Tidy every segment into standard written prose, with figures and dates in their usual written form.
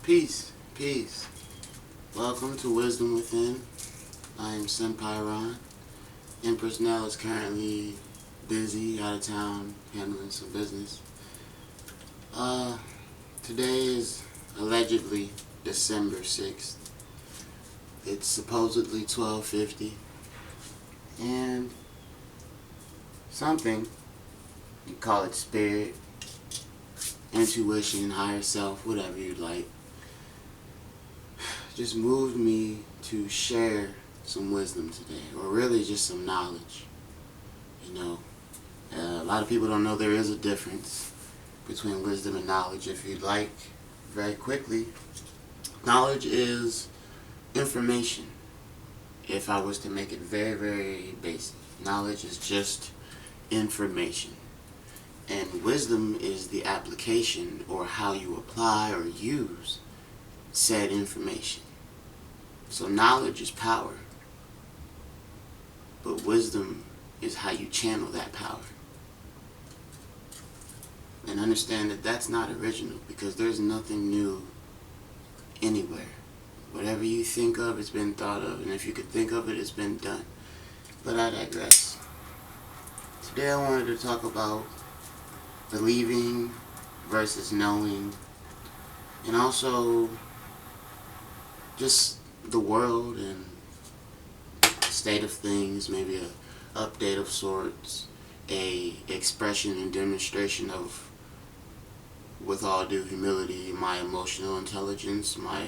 Peace, peace. Welcome to Wisdom Within. I am Senpai Ron. Empress Nell is currently busy, out of town, handling some business. Uh, Today is allegedly December 6th. It's supposedly 12:50, and something, you call it spirit, intuition, higher self, whatever you'd like, just moved me to share some wisdom today, or really just some knowledge. You know, a lot of people don't know there is a difference between wisdom and knowledge. If you'd like, very quickly, knowledge is information. If I was to make it very, very basic, knowledge is just information. And wisdom is the application, or how you apply or use said information. So knowledge is power, but wisdom is how you channel that power. And understand that that's not original, because there's nothing new anywhere. Whatever you think of, it's been thought of, and if you could think of it, it's been done. But I digress. Today I wanted to talk about believing versus knowing, and also just the world and state of things, maybe a update of sorts, a expression and demonstration of, with all due humility, my emotional intelligence, my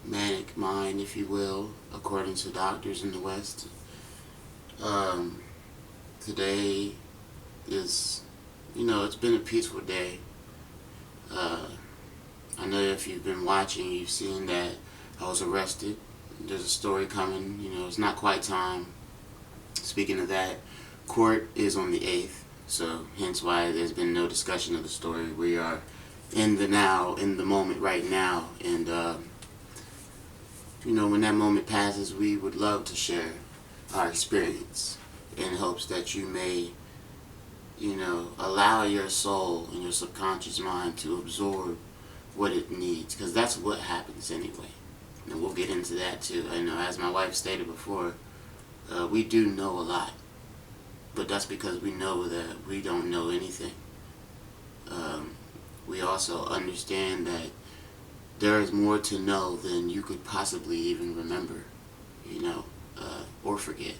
manic mind, if you will, according to doctors in the West. Today is, it's been a peaceful day. I know if you've been watching, you've seen that I was arrested. There's a story coming, it's not quite time. Speaking of that, court is on the 8th, so hence why there's been no discussion of the story. We are in the now, in the moment right now, and when that moment passes, we would love to share our experience in hopes that you may, allow your soul and your subconscious mind to absorb what it needs, because that's what happens anyway. And we'll get into that too. As my wife stated before, we do know a lot, but that's because we know that we don't know anything. We also understand that there is more to know than you could possibly even remember, or forget.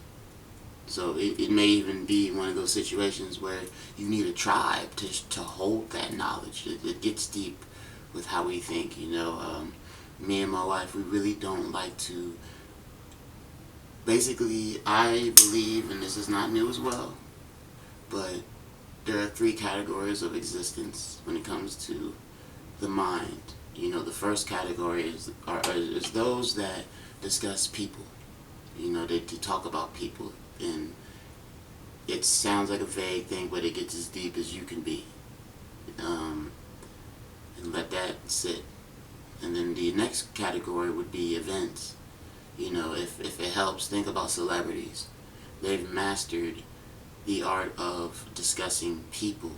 So it may even be one of those situations where you need a tribe to hold that knowledge. It gets deep with how we think. Me and my wife, we really don't like to. Basically, I believe, and this is not new as well, but there are 3 categories of existence when it comes to the mind. The first category is those that discuss people. They talk about people, and it sounds like a vague thing, but it gets as deep as you can be. And let that sit. And then the next category would be events. If it helps, think about celebrities. They've mastered the art of discussing people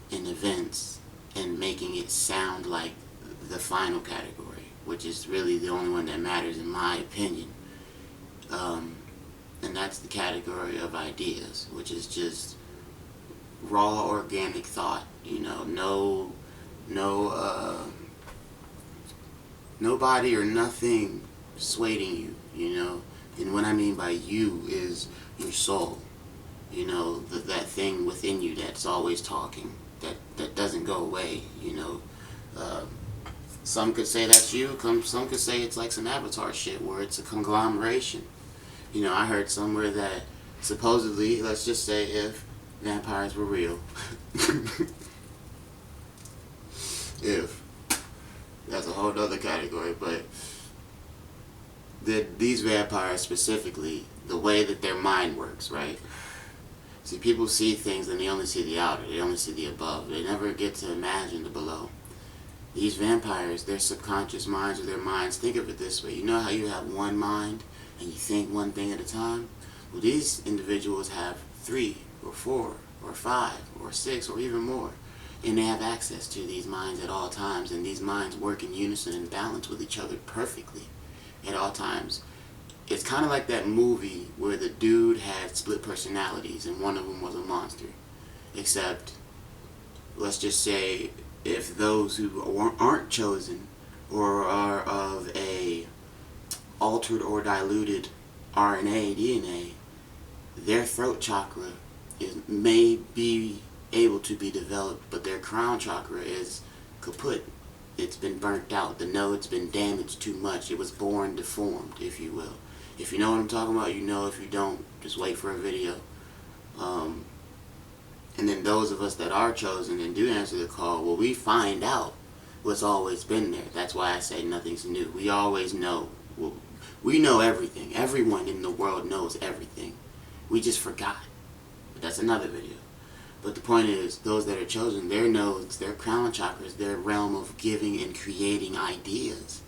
and events and making it sound like the final category, which is really the only one that matters in my opinion. And that's the category of ideas, which is just raw organic thought. Nobody or nothing persuading you, and what I mean by you is your soul, that thing within you that's always talking, that doesn't go away. Some could say that's you, some could say it's like some Avatar shit where it's a conglomeration. I heard somewhere that supposedly, let's just say if vampires were real, if, that's a whole other category, but these vampires specifically, the way that their mind works, right? See, people see things and they only see the outer, they only see the above, they never get to imagine the below. These vampires, their subconscious minds or their minds, think of it this way. You know how you have one mind and you think one thing at a time? Well, these individuals have 3 or 4 or 5 or 6 or even more. and they have access to these minds at all times, and these minds work in unison and balance with each other perfectly at all times. It's kind of like that movie where the dude had split personalities and one of them was a monster. Except, let's just say, if those who aren't chosen or are of a altered or diluted RNA, DNA, their throat chakra may be able to be developed, but their crown chakra is kaput. It's been burnt out. The node's been damaged too much. It was born deformed, if you will. If you know what I'm talking about, you know. If you don't, just wait for a video. And then those of us that are chosen and do answer the call, well, we find out what's always been there. That's why I say nothing's new. We always know. We know everything. Everyone in the world knows everything. We just forgot. But that's another video. But the point is, those that are chosen, their nodes, their crown chakras, their realm of giving and creating ideas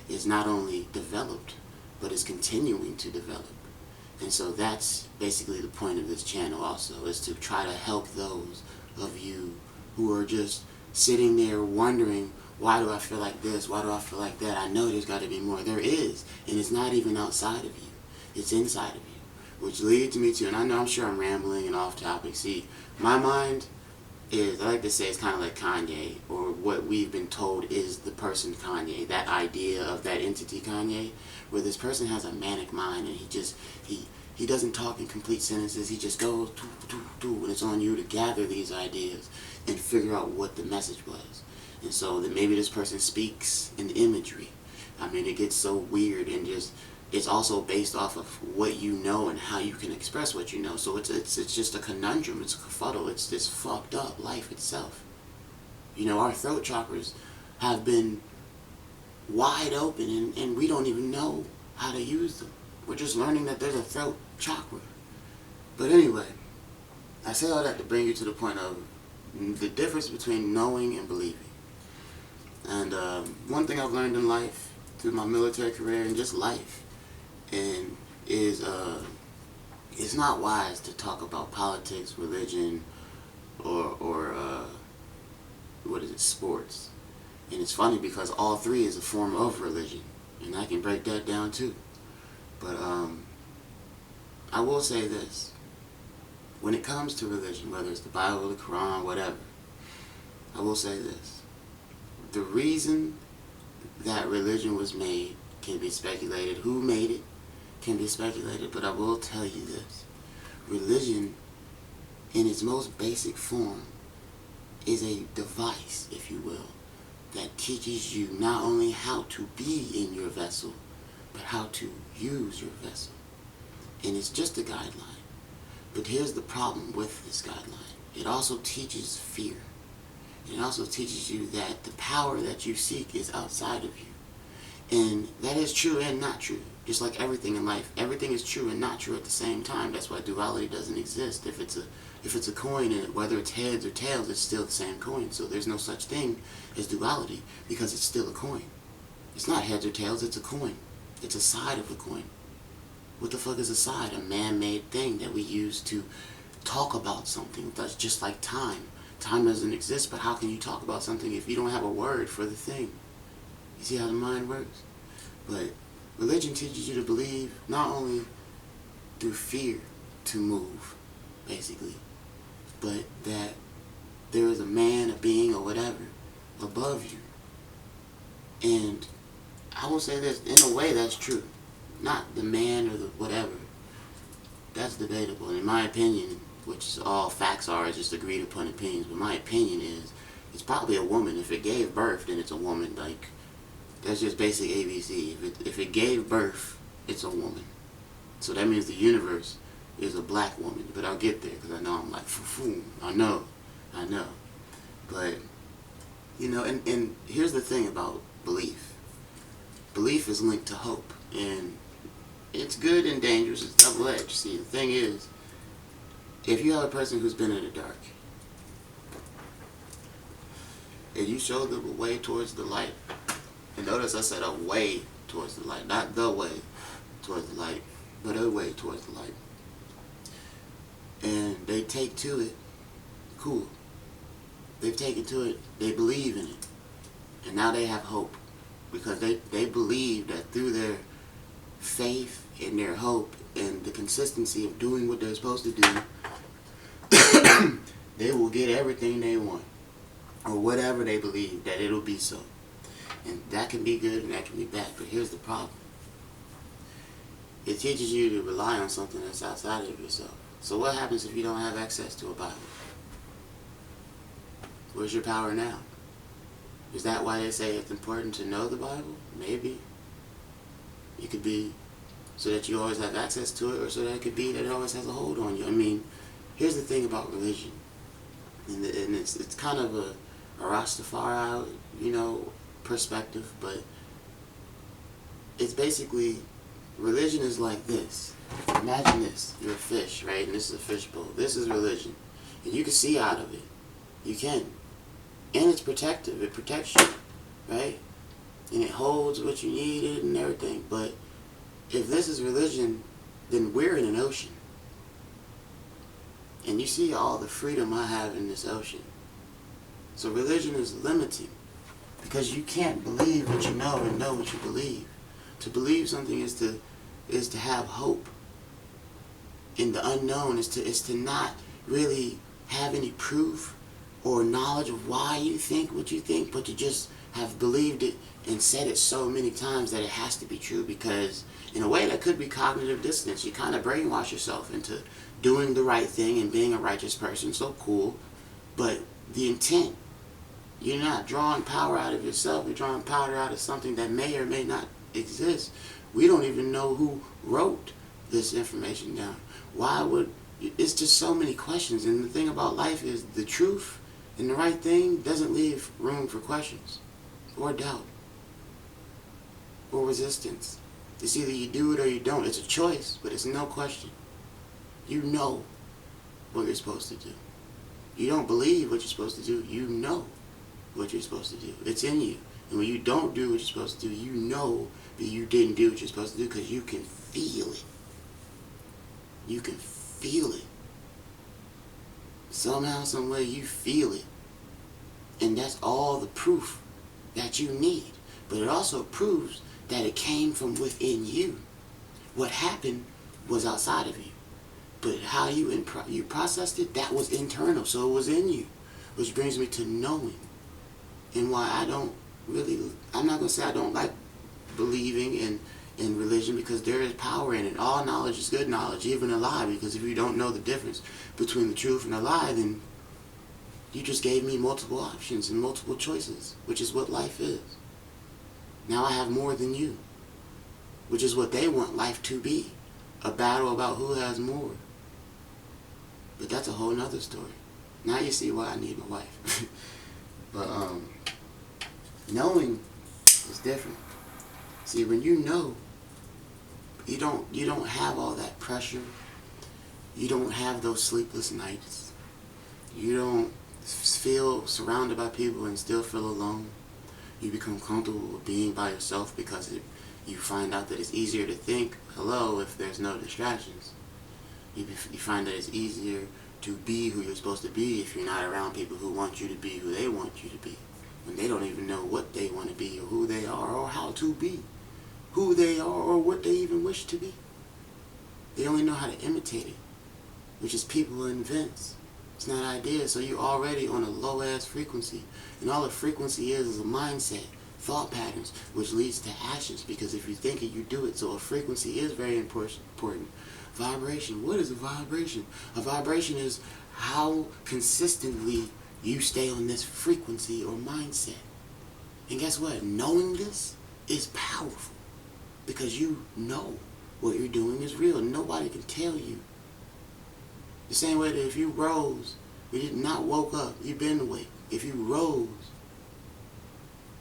is not only developed, but is continuing to develop. And so that's basically the point of this channel also, is to try to help those of you who are just sitting there wondering, why do I feel like this? Why do I feel like that? I know there's got to be more. There is. And it's not even outside of you. It's inside of you. Which leads me to, and I know I'm sure I'm rambling and off topic. See, my mind is, I like to say, it's kind of like Kanye, or what we've been told is the person Kanye, that idea of that entity Kanye, where this person has a manic mind and he doesn't talk in complete sentences. He just goes and it's on you to gather these ideas and figure out what the message was. And so then maybe this person speaks in imagery. I mean, it gets so weird, and just it's also based off of what you know and how you can express what you know. So it's just a conundrum. It's a kerfuddle. It's this fucked up life itself. You know, our throat chakras have been wide open, and we don't even know how to use them. We're just learning that there's a throat chakra. But anyway, I say all that to bring you to the point of the difference between knowing and believing. And one thing I've learned in life, through my military career and just life, and is it's not wise to talk about politics, religion, or what is it, sports. And it's funny because all three is a form of religion, and I can break that down too. But I will say this: when it comes to religion, whether it's the Bible, the Quran, whatever, I will say this: the reason that religion was made can be speculated. Who made it can be speculated, but I will tell you this: religion, in its most basic form, is a device, if you will, that teaches you not only how to be in your vessel, but how to use your vessel. And it's just a guideline. But here's the problem with this guideline: it also teaches fear. It also teaches you that the power that you seek is outside of you. And that is true and not true. Just like everything in life, everything is true and not true at the same time. That's why duality doesn't exist. If it's a coin, and whether it's heads or tails, it's still the same coin. So there's no such thing as duality, because it's still a coin. It's not heads or tails, it's a coin. It's a side of the coin. What the fuck is a side? A man-made thing that we use to talk about something. That's just like time. Time doesn't exist, but how can you talk about something if you don't have a word for the thing? You see how the mind works? But religion teaches you to believe not only through fear to move, basically, but that there is a man, a being, or whatever above you. And I will say this: in a way, that's true. Not the man or the whatever. That's debatable. And in my opinion, which is all facts are, just agreed upon opinions, but my opinion is, it's probably a woman. If it gave birth, then it's a woman. Like, that's just basic ABC. If it gave birth, it's a woman. So that means the universe is a black woman. But I'll get there, because I know I'm like, I know. But, you know, and here's the thing about belief. Belief is linked to hope. And it's good and dangerous. It's double-edged. See, the thing is, if you have a person who's been in the dark, and you show them a way towards the light, and notice I said a way towards the light, not the way towards the light, but a way towards the light, and they take to it, cool. they've taken to it, they believe in it. And now they have hope. Because they believe that through their faith and their hope and the consistency of doing what they're supposed to do, they will get everything they want. Or whatever they believe, that it'll be so. And that can be good and that can be bad. But here's the problem. It teaches you to rely on something that's outside of yourself. So what happens if you don't have access to a Bible? Where's your power now? Is that why they say it's important to know the Bible? Maybe. It could be so that you always have access to it, or so that it could be that it always has a hold on you. I mean, here's the thing about religion. And it's kind of a Rastafari, perspective, but it's basically, religion is like this. Imagine this. You're a fish, right? And this is a fishbowl. This is religion. And you can see out of it. You can. And it's protective. It protects you, right? And it holds what you needed and everything. But if this is religion, then we're in an ocean. And you see all the freedom I have in this ocean. So religion is limiting. Because you can't believe what you know and know what you believe. To believe something is to have hope in the unknown. Is to not really have any proof or knowledge of why you think what you think, but to just have believed it and said it so many times that it has to be true. Because in a way that could be cognitive dissonance. You kind of brainwash yourself into doing the right thing and being a righteous person. So cool. But the intent, you're not drawing power out of yourself. You're drawing power out of something that may or may not exist. We don't even know who wrote this information down. Why would... It's just so many questions. And the thing about life is the truth and the right thing doesn't leave room for questions or doubt or resistance. It's either you do it or you don't. It's a choice, but it's no question. You know what you're supposed to do. You don't believe what you're supposed to do. You know what you're supposed to do. It's in you. And when you don't do what you're supposed to do, you know that you didn't do what you're supposed to do because you can feel it. You can feel it. Somehow, some way, you feel it. And that's all the proof that you need. But it also proves that it came from within you. What happened was outside of you. But how you processed it, that was internal. So it was in you. Which brings me to knowing. And why I'm not going to say I don't like believing in religion, because there is power in it. All knowledge is good knowledge, even a lie, because if you don't know the difference between the truth and a lie, then you just gave me multiple options and multiple choices, which is what life is. Now I have more than you, which is what they want life to be, a battle about who has more. But that's a whole nother story. Now you see why I need my wife. But knowing is different. See, when you know, you don't have all that pressure. You don't have those sleepless nights. You don't feel surrounded by people and still feel alone. You become comfortable with being by yourself because you find out that it's easier to think hello if there's no distractions. You find that it's easier to be who you're supposed to be if you're not around people who want you to be who they want you to be. When they don't even know what they want to be or who they are or how to be. Who they are or what they even wish to be. They only know how to imitate it, which is people and events. It's not ideas, so you're already on a low-ass frequency. And all a frequency is a mindset, thought patterns, which leads to actions, because if you think it, you do it. So a frequency is very important. Vibration. What is a vibration? A vibration is how consistently you stay on this frequency or mindset. And guess what? Knowing this is powerful. Because you know what you're doing is real. Nobody can tell you. The same way that if you rose, you did not woke up, you've been awake. If you rose,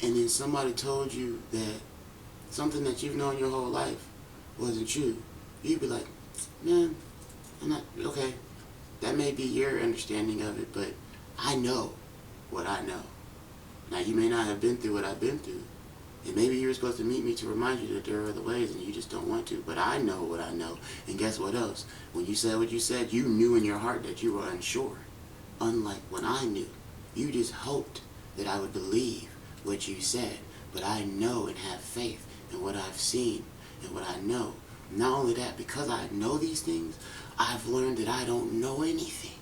and then somebody told you that something that you've known your whole life wasn't true, you'd be like, man, I'm not, okay, that may be your understanding of it, but I know what I know. Now, you may not have been through what I've been through. And maybe you were supposed to meet me to remind you that there are other ways and you just don't want to. But I know what I know. And guess what else? When you said what you said, you knew in your heart that you were unsure. Unlike when I knew You just hoped that I would believe what you said, but I know and have faith in what I've seen and what I know. Not only that, because I know these things, I've learned that I don't know anything.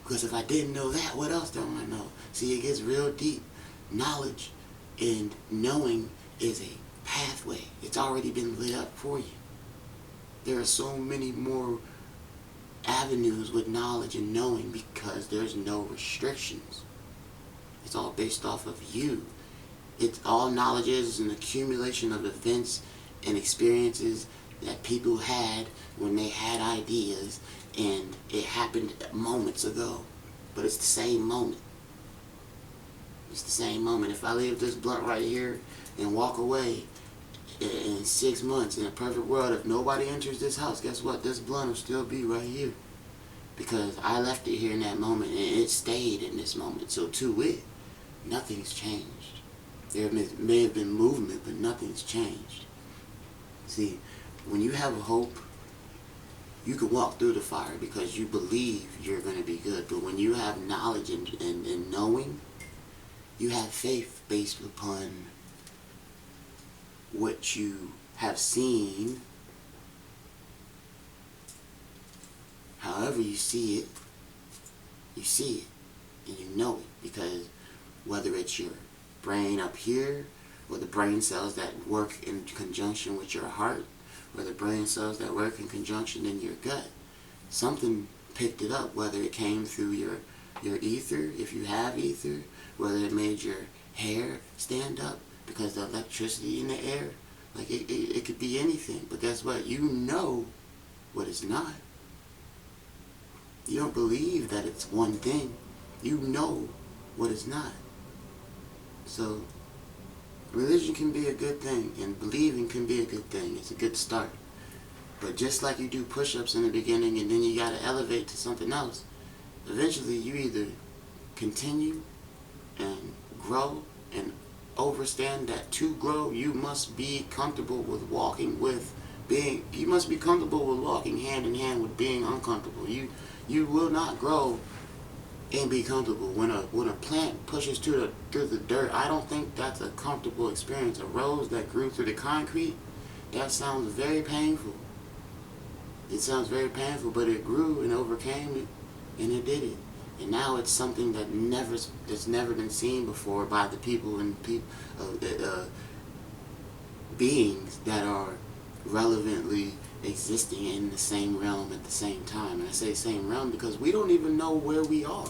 Because if I didn't know that, what else don't I know? See, it gets real deep. Knowledge and knowing is a pathway. It's already been lit up for you. There are so many more avenues with knowledge and knowing because there's no restrictions. It's all based off of you. It's all knowledge is an accumulation of events and experiences that people had when they had ideas, and it happened moments ago. But it's the same moment. It's the same moment. If I leave this blunt right here and walk away in 6 months, in a perfect world, if nobody enters this house, guess what? This blunt will still be right here. Because I left it here in that moment, and it stayed in this moment. So to it, nothing's changed. There may have been movement, but nothing's changed. See, when you have a hope, you can walk through the fire because you believe you're going to be good. But when you have knowledge and knowing, you have faith based upon what you have seen. However you see it, and you know it. Because whether it's your brain up here, or the brain cells that work in conjunction with your heart, or the brain cells that work in conjunction in your gut, something picked it up, whether it came through your ether, if you have ether, whether it made your hair stand up because the electricity in the air, like it could be anything. But guess what? You know what it's not. You don't believe that it's one thing. You know what it's not. So religion can be a good thing, and believing can be a good thing. It's a good start. But just like you do push-ups in the beginning and then you got to elevate to something else, eventually you either continue and grow and understand that to grow you must be comfortable with walking with being, you must be comfortable with walking hand in hand with being uncomfortable. You will not grow and be comfortable. When a plant pushes through the dirt, I don't think that's a comfortable experience. A rose that grew through the concrete, that sounds very painful. It sounds very painful, but it grew and overcame it, and it did it. And now it's something that's never been seen before by the people and beings that are relevantly existing in the same realm at the same time. And I say same realm because we don't even know where we are.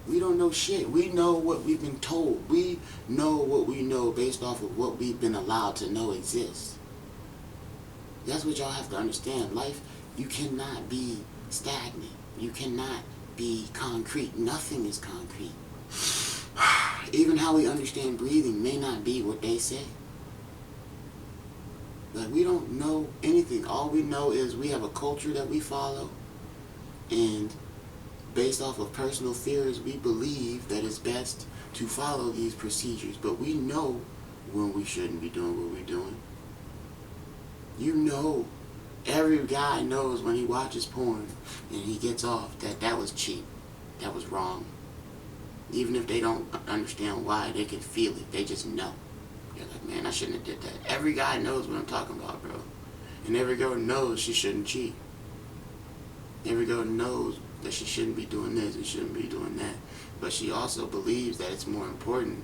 We don't know shit. We know what we've been told. We know what we know based off of what we've been allowed to know exists. That's what y'all have to understand. Life, you cannot be stagnant. You cannot be concrete. Nothing is concrete. Even how we understand breathing may not be what they say. Like, we don't know anything. All we know is we have a culture that we follow, and based off of personal fears, we believe that it's best to follow these procedures. But we know when we shouldn't be doing what we're doing. You know, every guy knows when he watches porn and he gets off that was cheap, that was wrong. Even if they don't understand why, they can feel it. They just know. You're like, man, I shouldn't have did that. Every guy knows what I'm talking about, bro. And every girl knows she shouldn't cheat. Every girl knows that she shouldn't be doing this and shouldn't be doing that. But she also believes that it's more important,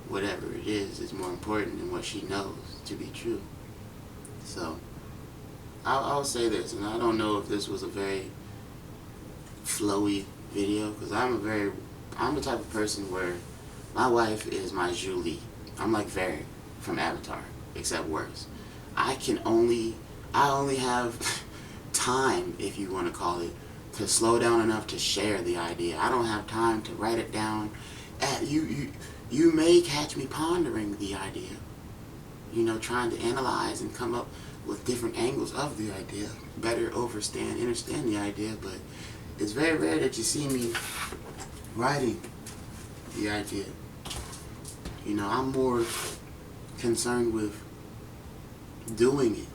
whatever it is more important than what she knows to be true. So, I'll say this, and I don't know if this was a very flowy video, because I'm the type of person where my wife is my Julie. I'm like Varric from Avatar, except worse. I only have time, if you want to call it, to slow down enough to share the idea. I don't have time to write it down. You may catch me pondering the idea, trying to analyze and come up with different angles of the idea, better understand the idea, but it's very rare that you see me writing the idea. I'm more concerned with doing it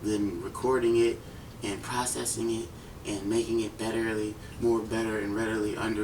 than recording it and processing it and making it more better and readily